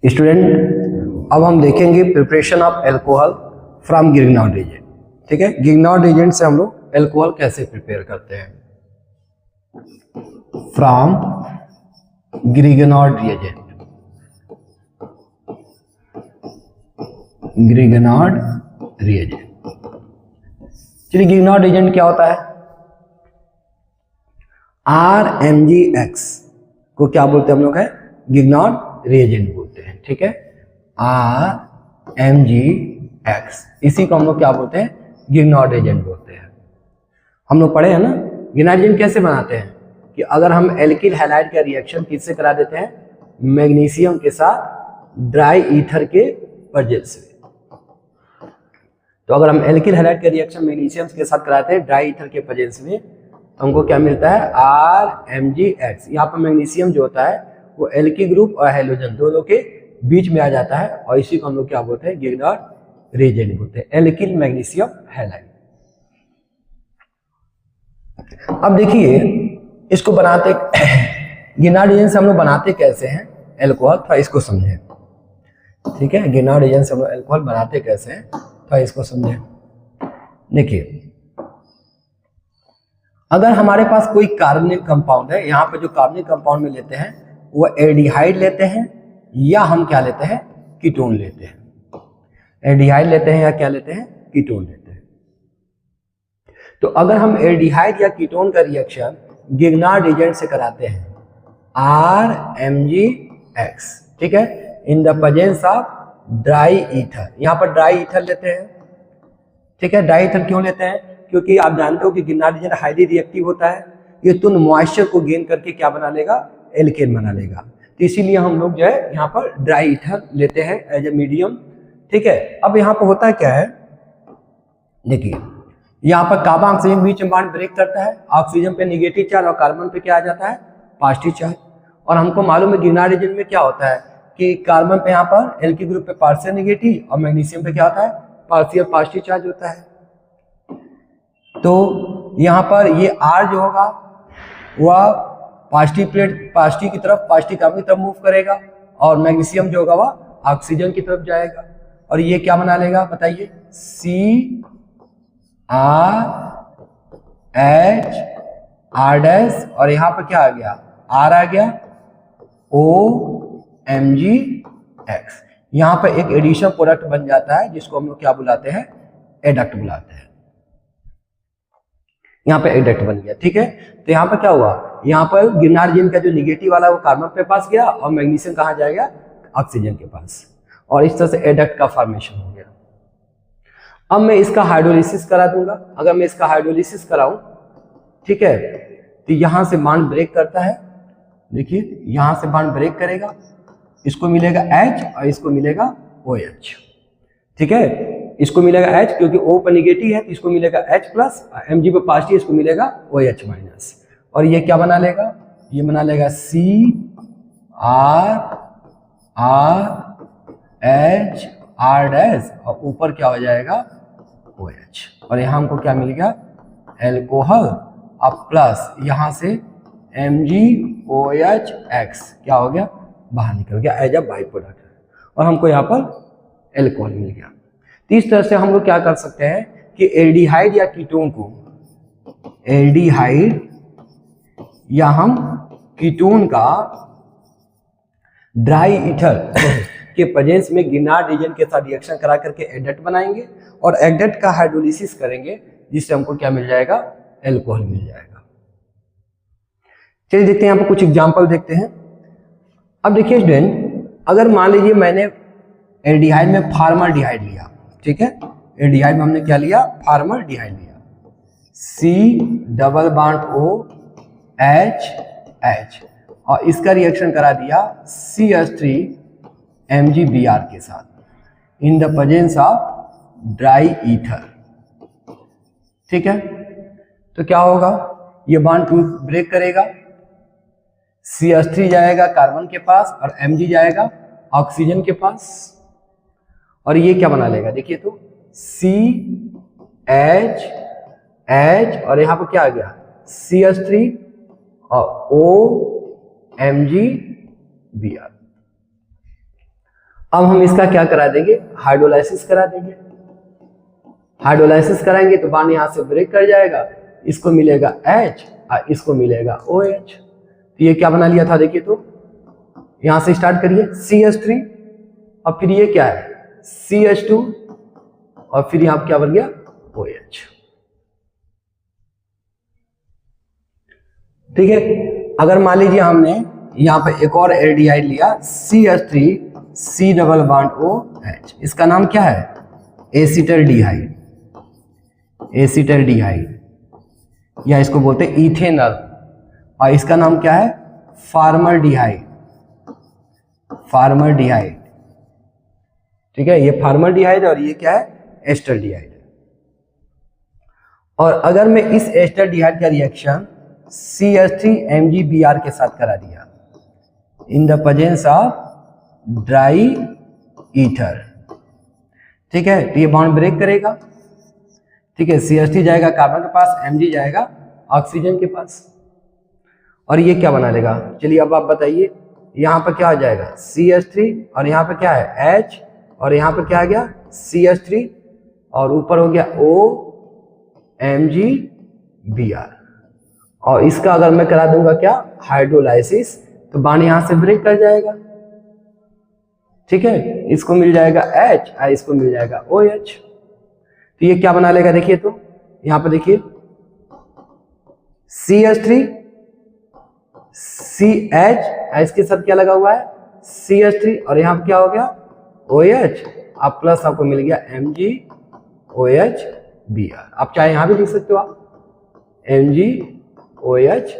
Student, अब हम देखेंगे preparation of alcohol from Grignard agent. ठीक है, गिगनॉर्ड एजेंट से हम लोग एल्कोहल कैसे प्रिपेयर करते हैं फ्रॉम ग्रिगनॉर्ड रिएजेंट। ग्रिगनॉर्ड रिएजेंट, चलिए गिगनॉर्ड एजेंट क्या होता है? RMgX को क्या बोलते हैं हम लोग? है गिगनॉर्ड रिएजेंट बोलते हैं। ठीक है, RMgX, इसी को हम लोग क्या बोलते हैं? गिगनॉर्ड एजेंट बोलते हैं। हम लोग पढ़े हैं ना गिगनॉर्ड एजेंट कैसे बनाते हैं कि अगर हम एल्किल हैलाइड का रिएक्शन किससे करा देते हैं? मैग्नीशियम के साथ ड्राई ईथर के प्रेजेंस में। तो अगर हम एल्किल हैलाइड का रिएक्शन मैग्नीशियम के साथ कराते हैं ड्राई ईथर के प्रेजेंस में, तो हमको क्या मिलता है? RMgX। यहाँ पर मैग्नीशियम जो होता है वो एल्किल ग्रुप और हैलोजन दोनों के बीच में आ जाता है, और इसी को हम लोग क्या बोलते हैं? गिगनॉर्ड रिएजेंट बोलते हैं, एल्किल मैग्नीशियम हैलाइड। अब देखिए इसको बनाते गिगनॉर्ड एजेंट से हम लोग बनाते कैसे हैं एल्कोहल, थोड़ा इसको समझें। ठीक है, गिगनॉर्ड एजेंट से हम लोग एल्कोहल बनाते कैसे हैं, थोड़ा इसको समझें। देखिए, अगर हमारे पास कोई कार्बनिक कंपाउंड है, यहाँ पे जो कार्बनिक कंपाउंड में लेते हैं वो एल्डिहाइड लेते हैं या हम क्या लेते हैं? कीटोन लेते हैं। एल्डिहाइड लेते हैं या क्या लेते हैं? कीटोन लेते हैं। तो अगर हम एल्डिहाइड या कीटोन का रिएक्शन गिगनॉर्ड एजेंट से कराते हैं RMgX, ठीक है, in the presence of dry ether, यहाँ पर ड्राई ईथर लेते हैं। ठीक है, ड्राई ईथर क्यों लेते हैं? क्योंकि आप जानते हो कि गिगनॉर्ड एजेंट हाईली रिएक्टिव होता है, ये तुरंत मॉइस्चर को गेन करके क्या बना लेगा? एल्केन बना लेगा। तो इसीलिए हम लोग जो है यहाँ पर ड्राई ईथर लेते हैं एज ए मीडियम। ठीक है, अब यहाँ पर होता क्या है, देखिए यहाँ पर कार्बन ऑक्सीजन बीच में बॉन्ड ब्रेक करता है, ऑक्सीजन पे निगेटिव चार्ज और कार्बन पे क्या आ जाता है? Positive charge. और हमको मालूम है गिगनॉर्ड एजेंट में क्या होता है कि कार्बन पे यहाँ पर एल्किल ग्रुप पे पार्शियल नेगेटिव और मैग्नीशियम पे क्या होता है? पार्शियल पॉजिटिव चार्ज होता है। तो यहाँ पर ये R जो होगा वह पॉजिटिव प्लेट पॉजिटिव की तरफ, पॉजिटिव कार्बन की तरफ मूव करेगा, और मैग्नीशियम जो होगा वह ऑक्सीजन की तरफ जाएगा, और ये क्या बना लेगा बताइए? CrH और यहाँ पर क्या आ गया? R आ गया, OMgX। यहाँ पर एक एडिशन प्रोडक्ट बन जाता है जिसको हम लोग क्या बुलाते हैं? एडक्ट बुलाते हैं। यहाँ पे एडक्ट बन गया। ठीक है, तो यहाँ पर क्या हुआ? यहाँ पर गिगनॉर्ड एजेंट का जो निगेटिव वाला वो कार्बन पे पास गया और मैग्नीशियम कहाँ जाएगा? ऑक्सीजन के पास, और इस तरह से एडक्ट का फॉर्मेशन हो गया। अब मैं इसका हाइड्रोलिसिस करा दूंगा। अगर मैं इसका हाइड्रोलिसिस कराऊं, ठीक है, तो यहां से बॉन्ड ब्रेक करता है। देखिए यहां से बॉन्ड ब्रेक करेगा, इसको मिलेगा H और इसको मिलेगा OH। ठीक है, इसको मिलेगा H क्योंकि O पर निगेटिव है, तो इसको मिलेगा H प्लस, Mg पर पॉजिटिव, इसको मिलेगा OH माइनस, और ये क्या बना लेगा? ये बना लेगा CrRH R' और ऊपर क्या हो जाएगा? OH, और यहाँ हमको क्या मिल गया? एल्कोहल। अब प्लस यहाँ से MgOHX क्या हो गया? बाहर निकल गया एज अ बाई प्रोडक्ट, और हमको यहाँ पर एल्कोहल मिल गया। तो इस तरह से हम लोग क्या कर सकते हैं कि एल्डिहाइड या कीटोन को, एल्डिहाइड या हम कीटोन का ड्राई ईथर के प्रेजेंस में गिगनॉर्ड एजेंट के साथ रिएक्शन करा करके एडक्ट बनाएंगे, और एडक्ट का हाइड्रोलिसिस करेंगे, जिससे हमको क्या मिल जाएगा? एल्कोहल मिल जाएगा। चलिए देखते हैं, यहाँ पर कुछ एग्जांपल देखते हैं। अब देखिए स्टूडेंट, अगर मान लीजिए मैंने एल्डिहाइड में फॉर्मल्डिहाइड लिया, ठीक है, एल्डिहाइड में हमने क्या लिया? फॉर्मल्डिहाइड लिया, C++OHH, और इसका रिएक्शन करा दिया CH3MgBr के साथ in the presence of dry ether. ठीक है, तो क्या होगा? ये बॉन्ड ब्रेक करेगा, CH3 जाएगा कार्बन के पास और Mg जाएगा ऑक्सीजन के पास, और ये क्या बना लेगा? देखिए तो CHH और यहाँ पर क्या आ गया? CH3 और OMgBr। अब हम इसका क्या करा देंगे, हाइड्रोलाइसिस करा देंगे। हाइड्रोलाइसिस कराएंगे तो बाण यहां से ब्रेक कर जाएगा, इसको मिलेगा H और इसको मिलेगा OH। तो ये क्या बना लिया था, देखिए तो यहां से स्टार्ट करिए CH3 और फिर ये क्या है CH2 और फिर यहां क्या बन गया OH। ठीक है, अगर मान लीजिए हमने यहां पर एक और एल्डिहाइड लिया CH3 C double bond OH, इसका नाम क्या है एसिटल्डिहाइड, एसिटल्डिहाइड या इसको बोलते हैं इथेनॉल, और इसका नाम क्या है फार्मल्डिहाइड, फार्मल्डिहाइड। ठीक है, ये फार्मल्डिहाइड और ये क्या है एस्टल्डिहाइड। और अगर मैं इस एस्टल्डिहाइड का रिएक्शन CH3MgBr के साथ करा दिया in the presence of dry ether, ठीक है, तो ये बॉन्ड ब्रेक करेगा। ठीक है, CH3 जाएगा कार्बन के पास, Mg जाएगा ऑक्सीजन के पास, और ये क्या बना लेगा, चलिए अब आप बताइए। यहाँ पर क्या हो जाएगा CH3 और यहाँ पर क्या है H और यहाँ पर क्या आ गया CH3 और ऊपर हो गया OMgBr, और इसका अगर मैं करा दूंगा क्या हाइड्रोलाइसिस तो बाण यहां से ब्रेक कर जाएगा। ठीक है, इसको मिल जाएगा H और इसको मिल जाएगा OH। तो ये क्या बना लेगा, देखिए तो यहां पर देखिए CH3 CH, इसके साथ क्या लगा हुआ है CH3 और यहां पर क्या हो गया OH, आप प्लस आपको मिल गया MgOHBr। आप चाहे यहां भी लिख सकते हो आप MgOHBr।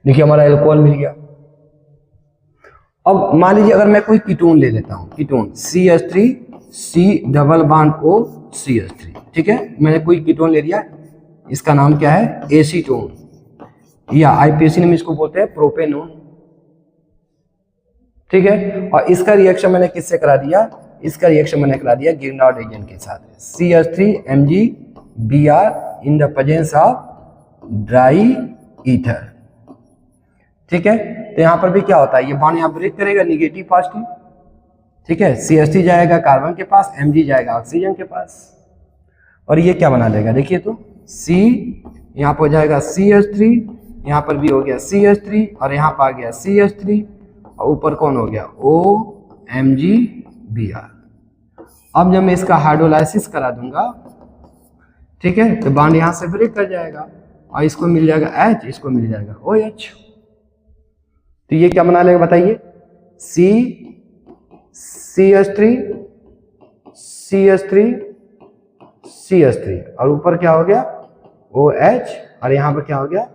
देखिए हमारा एल्कोहल मिल गया। अब मान लीजिए अगर मैं कोई कीटोन ले लेता हूं, ketone CH3 C double bond O CH3, ठीक है, मैंने कोई कीटोन ले लिया, इसका नाम क्या है एसीटोन या IPAC में इसको बोलते हैं प्रोपेनोन। ठीक है, और इसका रिएक्शन मैंने किससे करा दिया, इसका रिएक्शन मैंने करा दिया गिरनार्ड एजेंट के साथ CH3MgBr in the presence of dry ether. ठीक है, तो यहां पर भी क्या होता है, ये बॉन्ड यहां ब्रेक करेगा निगेटिव पॉजिटिव। ठीक है, CH3 जाएगा कार्बन के पास, Mg जाएगा ऑक्सीजन के पास, और ये क्या बना लेगा, देखिए तो C यहां पर हो जाएगा CH3, यहां पर भी हो गया CH3 और यहां पर आ गया CH3 और ऊपर कौन हो गया OMgBr। अब जब मैं इसका हाइड्रोलाइसिस करा दूंगा, ठीक है, तो बॉन्ड यहां से ब्रेक कर जाएगा और इसको मिल जाएगा H, इसको मिल जाएगा OH। तो ये क्या बना लेगा बताइए CH3 CH3 CH3 और ऊपर क्या हो गया OH और यहां पर क्या हो गया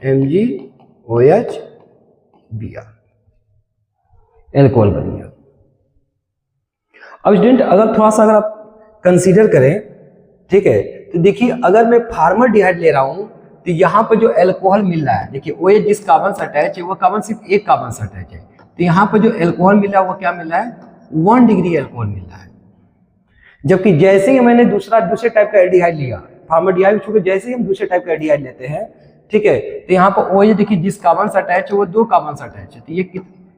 MgOHBr, एल्कोहल बन गया। अब स्टूडेंट अगर थोड़ा सा अगर आप कंसीडर करें, ठीक है, तो देखिए अगर मैं फार्मल्डिहाइड ले रहा हूं तो यहां पर जो एल्कोहल मिल रहा है, देखिए OH जिस कार्बन से अटैच है वो कार्बन सिर्फ एक कार्बन से अटैच है, तो यहां पर जो एल्कोहल मिल रहा है वो क्या मिल रहा है 1 डिग्री एल्कोहल मिल रहा है। जबकि जैसे ही मैंने दूसरे टाइप का एल्डिहाइड लिया, फार्मल्डिहाइड छोड़ जैसे ही हम दूसरे टाइप का एल्डिहाइड लेते हैं, ठीक है, तो यहाँ पर OH देखिए जिस कार्बन से अटैच है वो 2 कार्बन से अटैच है, तो ये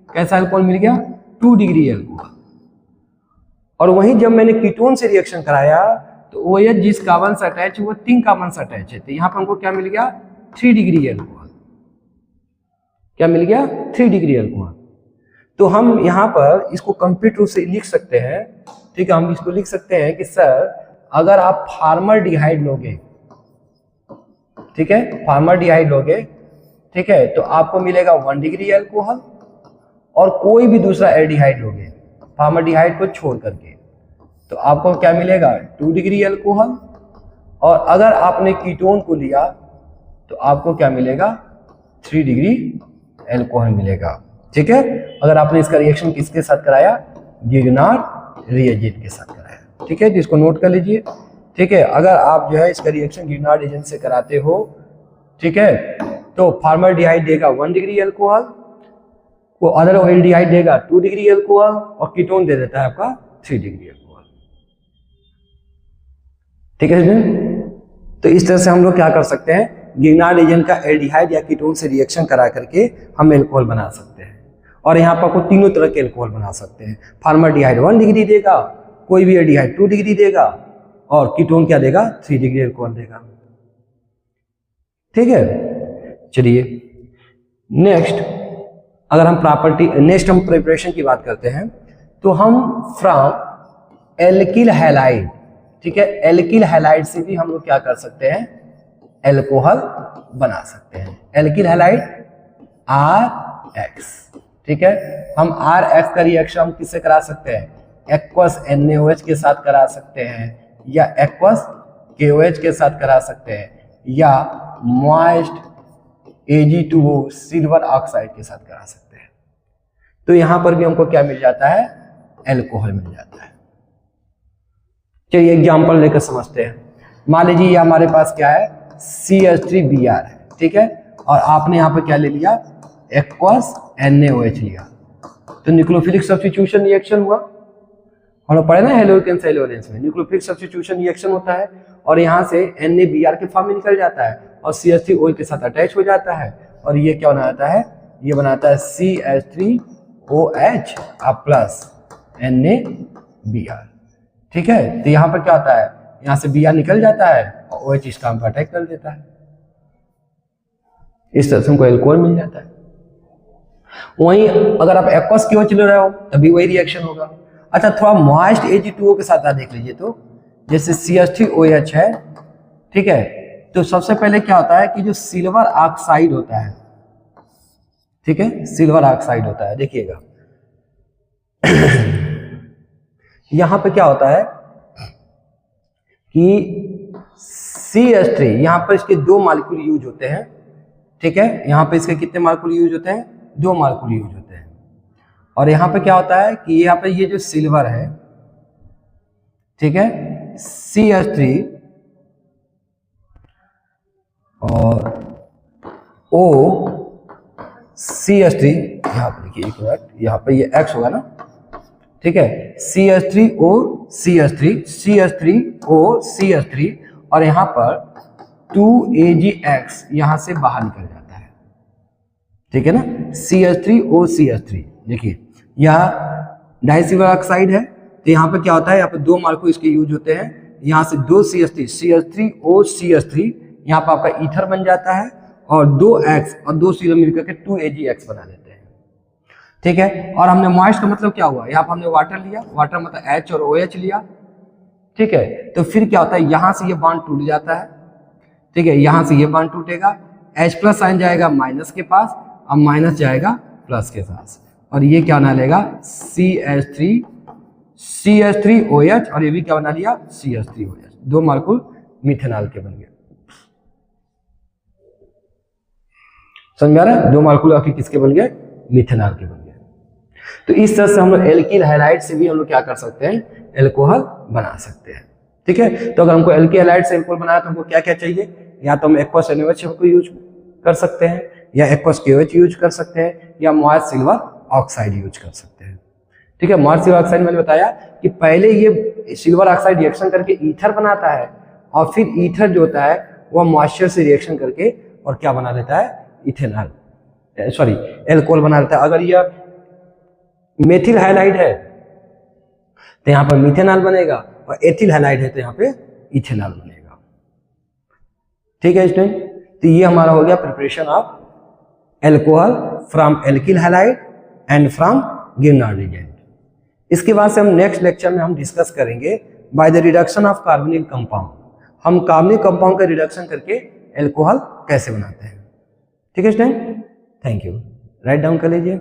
कैसा एल्कोहल मिल गया 2 डिग्री एल्कोहल। और वहीं जब मैंने कीटोन से रिएक्शन कराया तो OH जिस कार्बन से अटैच है वो 3 कार्बन से अटैच है, तो यहाँ पर हमको क्या मिल गया 3 डिग्री एल्कोहल। क्या मिल गया 3 डिग्री एल्कोहल। तो हम यहाँ पर इसको कंप्लीट रूप से लिख सकते हैं, ठीक है, हम इसको लिख सकते हैं कि सर अगर आप फार्मल्डिहाइड लोगे, ठीक है, फार्मल्डिहाइड लोगे, ठीक है, तो आपको मिलेगा 1 डिग्री एल्कोहल, और कोई भी दूसरा एल्डिहाइड लोगे फार्मल्डिहाइड को छोड़ करके तो आपको क्या मिलेगा 2 डिग्री एल्कोहल, और अगर आपने कीटोन को लिया तो आपको क्या मिलेगा 3 डिग्री एल्कोहल मिलेगा। ठीक है, अगर आपने इसका रिएक्शन किसके साथ कराया गिरनार्ड रिएजेंट के साथ कराया। ठीक है, तो इसको नोट कर लीजिए। ठीक है, अगर आप जो है इसका रिएक्शन गिरनार्ड एजेंट से कराते हो, ठीक है, तो फार्मल्डिहाइड देगा 1 डिग्री एल्कोहल, वो अदर एल्डिहाइड देगा 2 डिग्री एल्कोहल, और कीटोन दे देता है आपका 3 डिग्री एल्कोहल। ठीक है, तो इस तरह से हम लोग क्या कर सकते हैं, गिरनार्ड एजेंट का एल्डिहाइड या कीटोन से रिएक्शन करा करके हम एल्कोहल बना सकते हैं। और यहाँ पर आपको तीनों तरह के एल्कोहल बना सकते हैं। फॉर्मल्डिहाइड 1 डिग्री देगा, कोई भी एल्डिहाइड 2 डिग्री देगा, और कीटोन क्या देगा 3 डिग्री एल्कोहल देगा। ठीक है, चलिए नेक्स्ट अगर हम नेक्स्ट हम प्रिपरेशन की बात करते हैं तो हम फ्रॉम एल्किल हैलाइड, ठीक है, एल्किल हैलाइड से भी हम लोग क्या कर सकते हैं, एल्कोहल बना सकते हैं। एल्किल हैलाइड RX, ठीक है, हम RX का रिएक्शन हम किससे करा सकते हैं, एक्वस NaOH के साथ करा सकते हैं, या एक्वस KOH के साथ करा सकते हैं, या मॉइस्ट Ag2O सिल्वर ऑक्साइड के साथ करा सकते हैं। तो यहां पर भी हमको क्या मिल जाता है, एल्कोहल मिल जाता है। चलिए एग्जांपल लेकर समझते हैं। मान लीजिए ये हमारे पास क्या है, CH3Br है, ठीक है, और आपने यहाँ पर क्या ले लिया, एक्वस NaOH लिया, तो न्यूक्लियोफिलिक सब्स्टिट्यूशन रिएक्शन हुआ। हम लोग पढ़े ना हेलोकेन्स एलोरेंस में न्यूक्लियोफिलिक सब्स्टिट्यूशन रिएक्शन होता है, और यहाँ से NaBr के फॉर्म में निकल जाता है और CH3OH के साथ अटैच हो जाता है, और ये क्या बनाता है, ये बनाता है CH3OH प्लस NaBr। ठीक है, तो यहाँ पर क्या होता है, यहाँ से Br निकल जाता है और OH इस काम पर अटैक कर देता है, इस तरह से हमको एल्कोहल मिल जाता है। वहीं अगर आप एक्वस KOH ले रहे हो तभी वही रिएक्शन होगा। अच्छा, थोड़ा मॉइस्ट Ag2O के साथ आप देख लीजिए, तो जैसे CH3OH है, ठीक है, तो सबसे पहले क्या होता है कि जो सिल्वर ऑक्साइड होता है, ठीक है, सिल्वर ऑक्साइड होता है, देखिएगा यहां पे क्या होता है कि CH3 यहां पर इसके 2 मॉलिक्यूल यूज होते हैं, ठीक है, यहां पे इसके कितने मॉलिक्यूल यूज होते हैं, 2 मॉलिक्यूल यूज होते हैं। और यहां पे क्या होता है कि यहाँ पे ये जो सिल्वर है, ठीक है, CH3 और CH3, यहाँ पे देखिए एक मिनट, यहाँ पे ये X होगा ना, ठीक है, CH3O CH3 और यहाँ पर 2AgX यहाँ से बाहर निकल जाता है, ठीक है ना, CH3O देखिए यहाँ डाइसिल्वर ऑक्साइड है, तो यहाँ पे क्या होता है, यहाँ पे 2 मॉलिक्यूल इसके यूज होते हैं, यहाँ से 2 CH3O यहाँ पर आपका ईथर बन जाता है, और 2X और 2 सीरो मिलकर के 2AgX बना देते हैं। ठीक है, और हमने मॉइस्ट का मतलब क्या हुआ, यहाँ पर हमने वाटर लिया, वाटर मतलब H और OH लिया, ठीक है, तो फिर क्या होता है, यहाँ से ये बॉन्ड टूट जाता है, ठीक है, यहाँ से ये बॉन्ड टूटेगा, H प्लस साइन जाएगा माइनस के पास, अब माइनस जाएगा प्लस के पास, और ये क्या बना लेगा CH3OH, और ये भी क्या बना लिया CH3OH, 2 मॉलिक्यूल मिथेनॉल के बन गए। समझ में आ रहा है, 2 मॉलिक्यूल आखिर किसके बन गए, मिथेनॉल के बन गए। तो इस तरह से हम लोग एल्किल हैलाइड से भी हम लोग क्या कर सकते हैं, एल्कोहल बना सकते हैं। ठीक है, तो अगर हमको एल्किल हैलाइड से एल्कोहल बनाना तो हमको क्या क्या चाहिए, या तो हम एक्वस NaOH को यूज कर सकते हैं, या एक्वस KOH यूज कर सकते हैं, या मॉइस्ट सिल्वर ऑक्साइड यूज कर सकते हैं। ठीक है, मॉइस्ट सिल्वर ऑक्साइड मैंने बताया कि पहले ये सिल्वर ऑक्साइड रिएक्शन करके ईथर बनाता है, और फिर ईथर जो होता है वह मॉइस्चर से रिएक्शन करके और क्या बना लेता है, इथेनॉल, सॉरी एल्कोहल बना लेता है। अगर यह मेथिल हैलाइड है तो यहाँ पर मिथेनॉल बनेगा, और एथिल हैलाइड है तो यहाँ पे इथेनॉल बनेगा। ठीक है स्टूडेंट, तो ये हमारा हो गया preparation of alcohol from alkyl halide and from Grignard reagent. इसके बाद से हम नेक्स्ट लेक्चर में हम डिस्कस करेंगे by the reduction of carbonic compound, हम कार्बनिक कंपाउंड का रिडक्शन करके एल्कोहल कैसे बनाते हैं। ठीक है student, thank you, write down कर लीजिए।